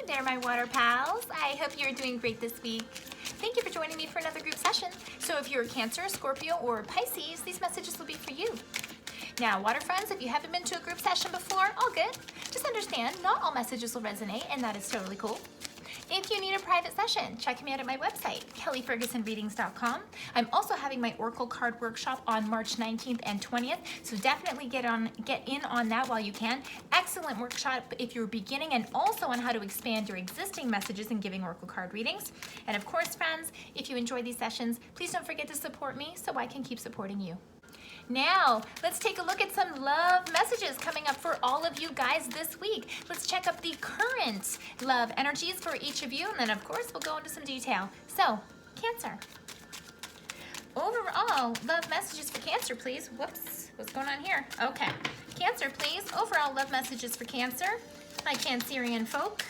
there, my water pals. I hope you're doing great this week. Thank you for joining me for another group session. So if you're a Cancer, Scorpio, or Pisces, these messages will be for you. Now, water friends, if you haven't been to a group session before, all good. Just understand, not all messages will resonate, and that is totally cool. If you need a private session, check me out at my website, kellyfergusonreadings.com. I'm also having my Oracle card workshop on March 19th and 20th, so definitely get in on that while you can. Excellent workshop if you're beginning, and also on how to expand your existing messages in giving Oracle card readings. And of course, friends, if you enjoy these sessions, please don't forget to support me so I can keep supporting you. Now, let's take a look at some love messages coming up for all of you guys this week. Let's check up the current love energies for each of you, and then of course we'll go into some detail. So, Cancer. Overall, love messages for Cancer, please. Whoops, what's going on here? Okay, Cancer, please. Overall love messages for Cancer. My Cancerian folk.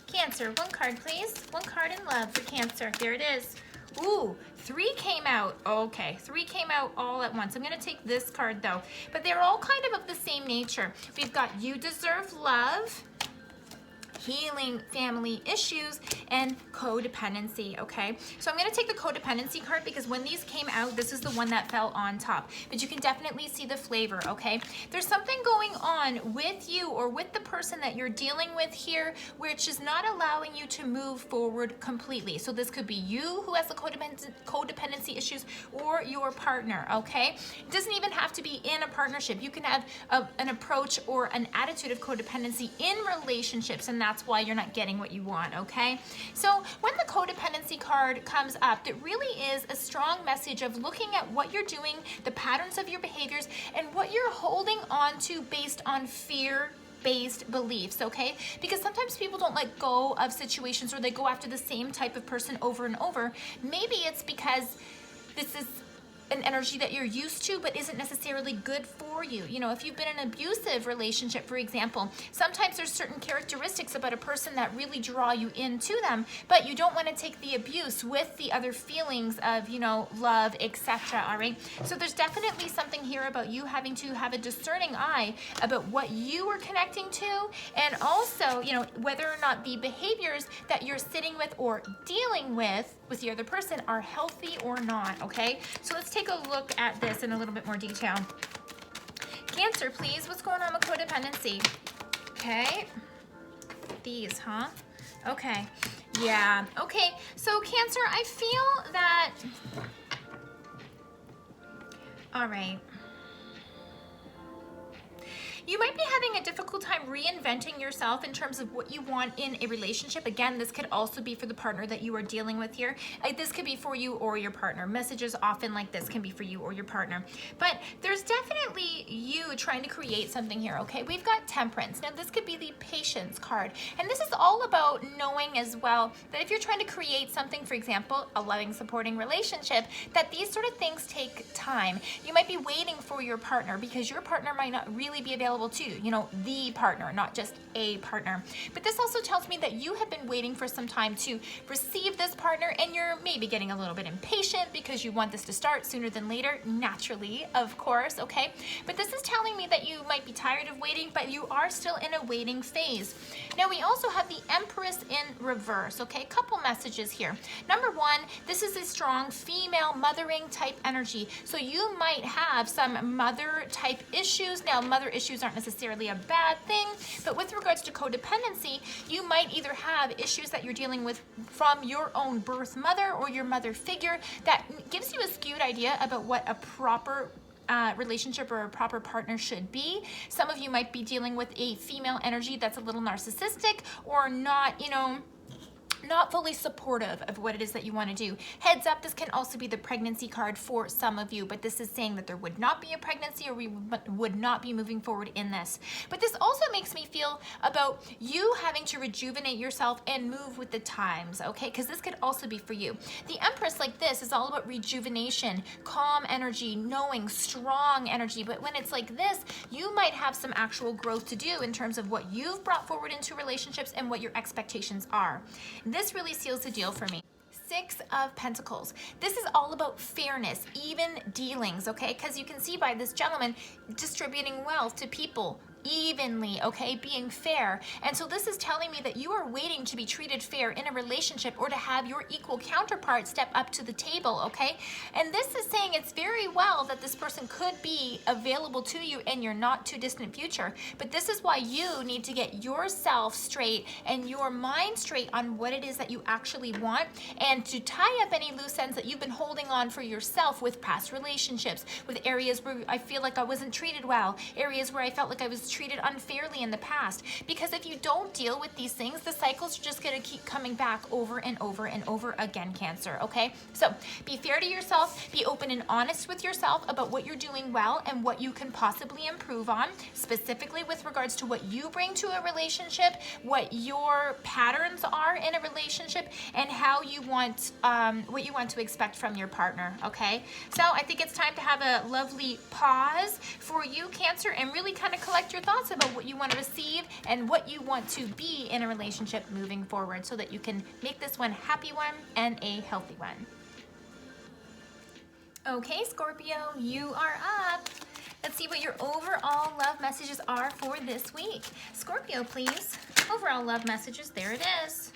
Cancer, one card, please. One card in love for Cancer. There it is. Ooh, 3 came out. Okay, 3 came out all at once. I'm going to take this card though, but they're all kind of the same nature. We've got you deserve love, healing family issues, and codependency, okay? So I'm going to take the codependency card because when these came out, this is the one that fell on top. But you can definitely see the flavor, okay? There's something going on with you or with the person that you're dealing with here which is not allowing you to move forward completely. So this could be you who has the codependency issues or your partner, okay? It doesn't even have to be in a partnership. You can have an approach or an attitude of codependency in relationships, and that's why you're not getting what you want, okay? So when the codependency card comes up, it really is a strong message of looking at what you're doing, the patterns of your behaviors, and what you're holding on to based on fear-based beliefs, okay? Because sometimes people don't let go of situations, or they go after the same type of person over and over. Maybe it's because this is an energy that you're used to but isn't necessarily good for you. You know, if you've been in an abusive relationship, for example, sometimes there's certain characteristics about a person that really draw you into them, but you don't want to take the abuse with the other feelings of, you know, love, etc. All right, so there's definitely something here about you having to have a discerning eye about what you are connecting to, and also, you know, whether or not the behaviors that you're sitting with or dealing with the other person are healthy or not, okay? So let's take a look at this in a little bit more detail. Cancer, please. What's going on with codependency? Okay. These, huh? Okay. Yeah. Okay. So Cancer, I feel that... All right. You might be having a difficult time reinventing yourself in terms of what you want in a relationship. Again, this could also be for the partner that you are dealing with here. This could be for you or your partner. Messages often like this can be for you or your partner. But there's definitely you trying to create something here, okay? We've got Temperance. Now, this could be the Patience card. And this is all about knowing as well that if you're trying to create something, for example, a loving, supporting relationship, that these sort of things take time. You might be waiting for your partner because your partner might not really be available too, you know, the partner, not just a partner. But this also tells me that you have been waiting for some time to receive this partner, and you're maybe getting a little bit impatient because you want this to start sooner than later, naturally, of course, okay? But this is telling me that you might be tired of waiting, but you are still in a waiting phase. Now, we also have the Empress in reverse, okay? A couple messages here. Number one, this is a strong female mothering type energy. So you might have some mother type issues. Now, mother issues aren't necessarily a bad thing, but with regards to codependency, you might either have issues that you're dealing with from your own birth mother or your mother figure that gives you a skewed idea about what a proper relationship or a proper partner should be. Some of you might be dealing with a female energy that's a little narcissistic or not, you know, not fully supportive of what it is that you want to do. Heads up, this can also be the pregnancy card for some of you, but this is saying that there would not be a pregnancy or we would not be moving forward in this. But this also makes me feel about you having to rejuvenate yourself and move with the times, okay? Because this could also be for you. The Empress like this is all about rejuvenation, calm energy, knowing, strong energy. But when it's like this, you might have some actual growth to do in terms of what you've brought forward into relationships and what your expectations are. This really seals the deal for me. Six of Pentacles. This is all about fairness, even dealings, okay? Because you can see by this gentleman distributing wealth to people evenly, okay, being fair. And so this is telling me that you are waiting to be treated fair in a relationship or to have your equal counterpart step up to the table, okay? And this is saying it's very well that this person could be available to you in your not too distant future. But this is why you need to get yourself straight and your mind straight on what it is that you actually want, and to tie up any loose ends that you've been holding on for yourself with past relationships, with areas where I feel like I wasn't treated well, areas where I felt like I was treated unfairly in the past. Because if you don't deal with these things, the cycles are just going to keep coming back over and over and over again, Cancer, okay? So be fair to yourself, be open and honest with yourself about what you're doing well and what you can possibly improve on, specifically with regards to what you bring to a relationship, what your patterns are in a relationship, and how you want, what you want to expect from your partner, okay? So I think it's time to have a lovely pause for you, Cancer, and really kind of collect your thoughts about what you want to receive and what you want to be in a relationship moving forward, so that you can make this one a happy one and a healthy one. Okay, Scorpio, you are up. Let's see what your overall love messages are for this week. Scorpio, please. Overall love messages, there it is.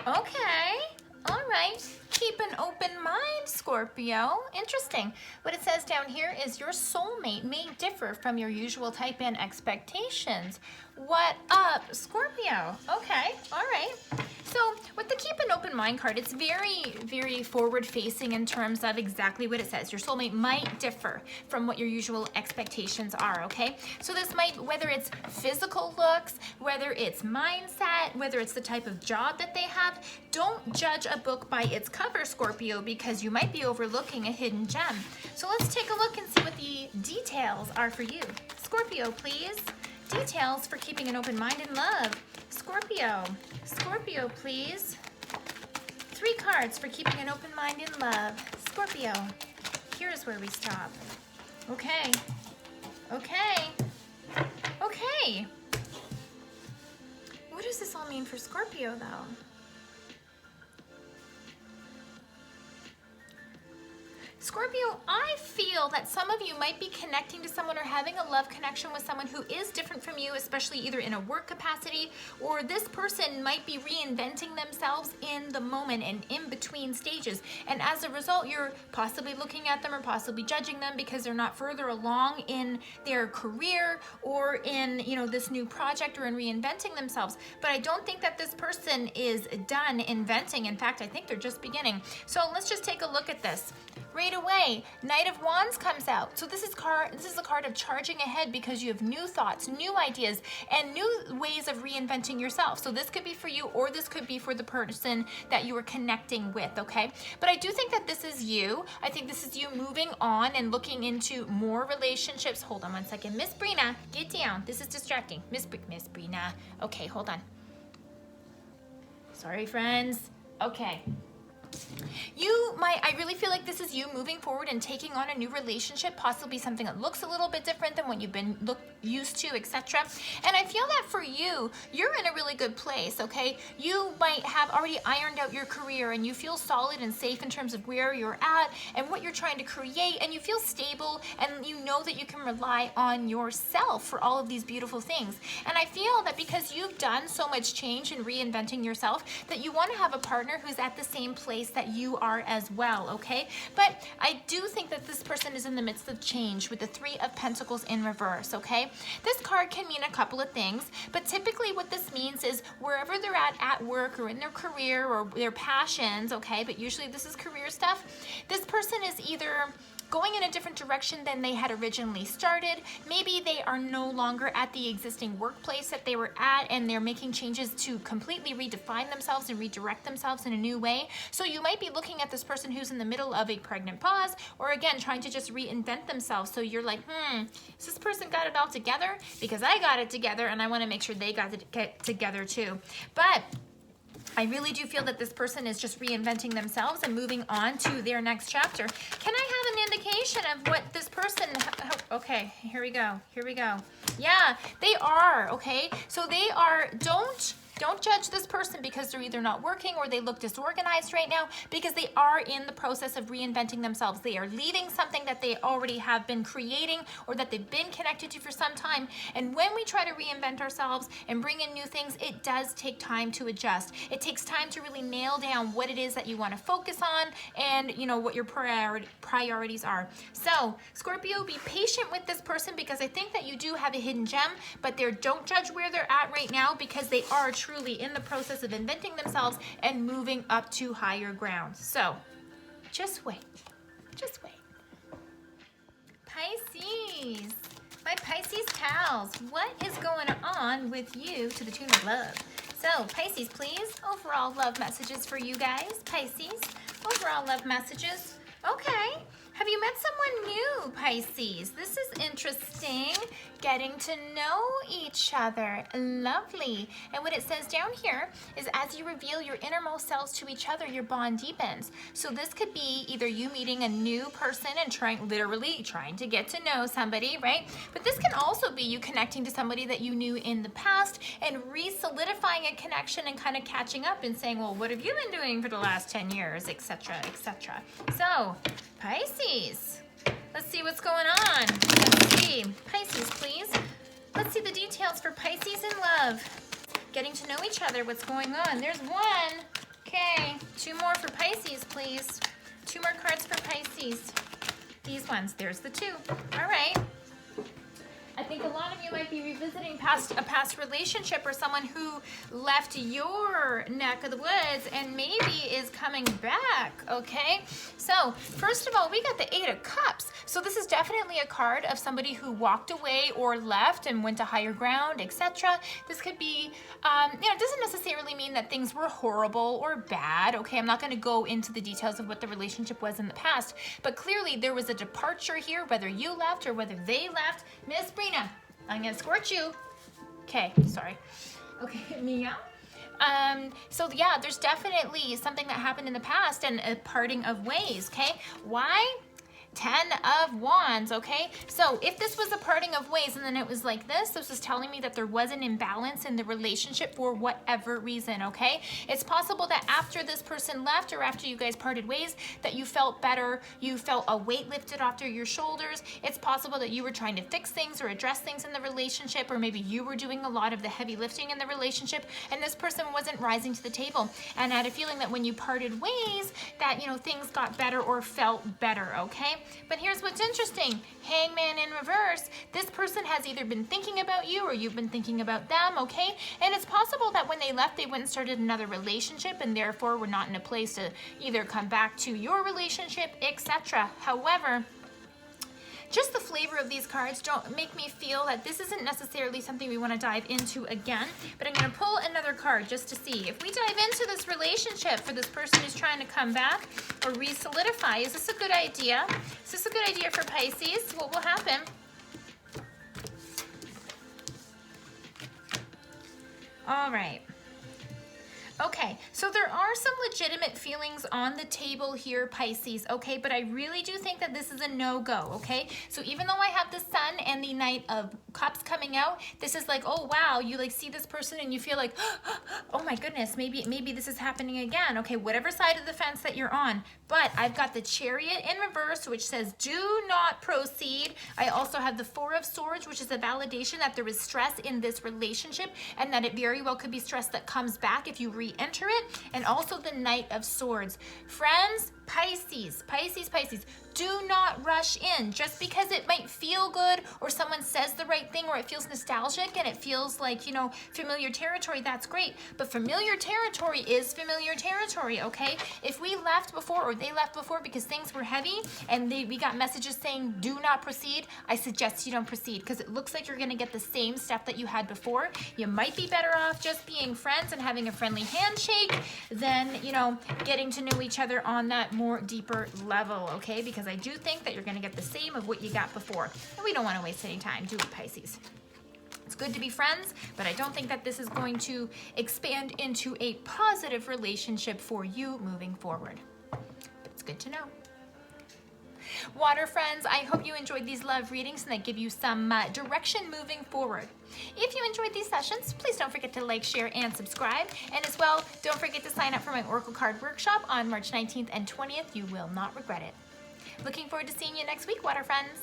Okay, all right. Keep an open mind, Scorpio. Interesting. What it says down here is your soulmate may differ from your usual type and expectations. What up, Scorpio? Okay, all right. So with the keep an open mind card, it's very, very forward facing in terms of exactly what it says. Your soulmate might differ from what your usual expectations are, okay? So this might, whether it's physical looks, whether it's mindset, whether it's the type of job that they have, don't judge a book by its cover, Scorpio, because you might be overlooking a hidden gem. So let's take a look and see what the details are for you. Scorpio, please. Details for keeping an open mind in love. Scorpio. Scorpio, please. 3 cards for keeping an open mind in love. Scorpio. Here's where we stop. Okay. Okay. Okay. What does this all mean for Scorpio, though? Scorpio, I feel that some of you might be connecting to someone or having a love connection with someone who is different from you, especially either in a work capacity, or this person might be reinventing themselves in the moment and in between stages. And as a result, you're possibly looking at them or possibly judging them because they're not further along in their career or in, you know, this new project or in reinventing themselves. But I don't think that this person is done inventing. In fact, I think they're just beginning. So let's just take a look at this. Right away, Knight of Wands comes out. So this is a card of charging ahead because you have new thoughts, new ideas, and new ways of reinventing yourself. So this could be for you, or this could be for the person that you are connecting with, okay? But I do think that this is you. I think this is you moving on and looking into more relationships. Hold on one second. Miss Brina, get down. This is distracting. Miss Brina. Okay, hold on. Sorry, friends. Okay. I really feel like this is you moving forward and taking on a new relationship, possibly something that looks a little bit different than what you've been used to, etc. And I feel that for you, you're in a really good place, okay? You might have already ironed out your career and you feel solid and safe in terms of where you're at and what you're trying to create, and you feel stable and you know that you can rely on yourself for all of these beautiful things. And I feel that because you've done so much change in reinventing yourself, that you want to have a partner who's at the same place that you are as well, okay? But I do think that this person is in the midst of change with the 3 of Pentacles in reverse, okay? This card can mean a couple of things, but typically what this means is wherever they're at work or in their career or their passions, okay? But usually this is career stuff. This person is either going in a different direction than they had originally started. Maybe they are no longer at the existing workplace that they were at, and they're making changes to completely redefine themselves and redirect themselves in a new way. So you might be looking at this person who's in the middle of a pregnant pause, or again, trying to just reinvent themselves. So you're like, has this person got it all together? Because I got it together, and I want to make sure they got it together too. But I really do feel that this person is just reinventing themselves and moving on to their next chapter. Can I have an indication of what this person, okay, here we go. Yeah, they are, okay? So they are, don't Don't judge this person because they're either not working or they look disorganized right now, because they are in the process of reinventing themselves. They are leaving something that they already have been creating or that they've been connected to for some time. And when we try to reinvent ourselves and bring in new things, it does take time to adjust. It takes time to really nail down what it is that you want to focus on and, you know, what your priorities are. So, Scorpio, be patient with this person because I think that you do have a hidden gem, but don't judge where they're at right now because they are truly in the process of inventing themselves and moving up to higher ground. So, just wait. Just wait. Pisces. My Pisces pals, what is going on with you to the tune of love? So, Pisces, please, overall love messages for you guys. Pisces, overall love messages. Okay. Have you met someone new, Pisces? This is interesting. Getting to know each other. Lovely. And what it says down here is as you reveal your innermost selves to each other, your bond deepens. So this could be either you meeting a new person and literally trying to get to know somebody, right? But this can also be you connecting to somebody that you knew in the past and re-solidifying a connection and kind of catching up and saying, well, what have you been doing for the last 10 years, etc., etc. So, Pisces, let's see what's going on. Let's see. Pisces, please. Let's see the details for Pisces in love. Getting to know each other. What's going on? There's one. Okay. 2 more for Pisces, please. 2 more cards for Pisces. These ones. There's the 2. All right. I think a lot of you might be revisiting a past relationship or someone who left your neck of the woods and maybe is coming back, okay? So, first of all, we got the 8 of Cups. So this is definitely a card of somebody who walked away or left and went to higher ground, etc. This could be, it doesn't necessarily mean that things were horrible or bad, okay? I'm not going to go into the details of what the relationship was in the past, but clearly there was a departure here, whether you left or whether they left. Miss Brina, I'm going to squirt you. Okay, sorry. Okay, meow. So yeah, there's definitely something that happened in the past and a parting of ways, okay? Why? 10 of Wands, okay? So if this was a parting of ways and then it was like this is telling me that there was an imbalance in the relationship for whatever reason, okay? It's possible that after this person left or after you guys parted ways that you felt better, you felt a weight lifted off your shoulders. It's possible that you were trying to fix things or address things in the relationship, or maybe you were doing a lot of the heavy lifting in the relationship and this person wasn't rising to the table and had a feeling that when you parted ways that, you know, things got better or felt better, okay? But here's what's interesting. Hangman in reverse. This person has either been thinking about you or you've been thinking about them, okay? And it's possible that when they left, they went and started another relationship and therefore were not in a place to either come back to your relationship, etc. However, just the flavor of these cards don't make me feel that this isn't necessarily something we want to dive into again, but I'm going to pull another card just to see. If we dive into this relationship for this person who's trying to come back or re-solidify, is this a good idea? Is this a good idea for Pisces? What will happen? All right. Okay, so there are some legitimate feelings on the table here, Pisces, okay? But I really do think that this is a no-go, okay? So even though I have the Sun and the Knight of Cups coming out, this is like, oh, wow, you like see this person and you feel like, oh my goodness, maybe this is happening again, okay? Whatever side of the fence that you're on. But I've got the Chariot in reverse, which says do not proceed. I also have the 4 of Swords, which is a validation that there is stress in this relationship and that it very well could be stress that comes back if you re-enter it. And also the Knight of Swords. Friends, Pisces, do not rush in. Just because it might feel good or someone says the right thing or it feels nostalgic and it feels like, you know, familiar territory, that's great. But familiar territory is familiar territory, okay? If we left before or they left before because things were heavy and we got messages saying do not proceed, I suggest you don't proceed because it looks like you're going to get the same stuff that you had before. You might be better off just being friends and having a friendly handshake than, you know, getting to know each other on that more deeper level, okay? Because I do think that you're going to get the same of what you got before. And we don't want to waste any time, do we, Pisces? It's good to be friends, but I don't think that this is going to expand into a positive relationship for you moving forward. But it's good to know. Water friends, I hope you enjoyed these love readings and they give you some direction moving forward. If you enjoyed these sessions, please don't forget to like, share, and subscribe. And as well, don't forget to sign up for my Oracle Card Workshop on March 19th and 20th. You will not regret it. Looking forward to seeing you next week, water friends.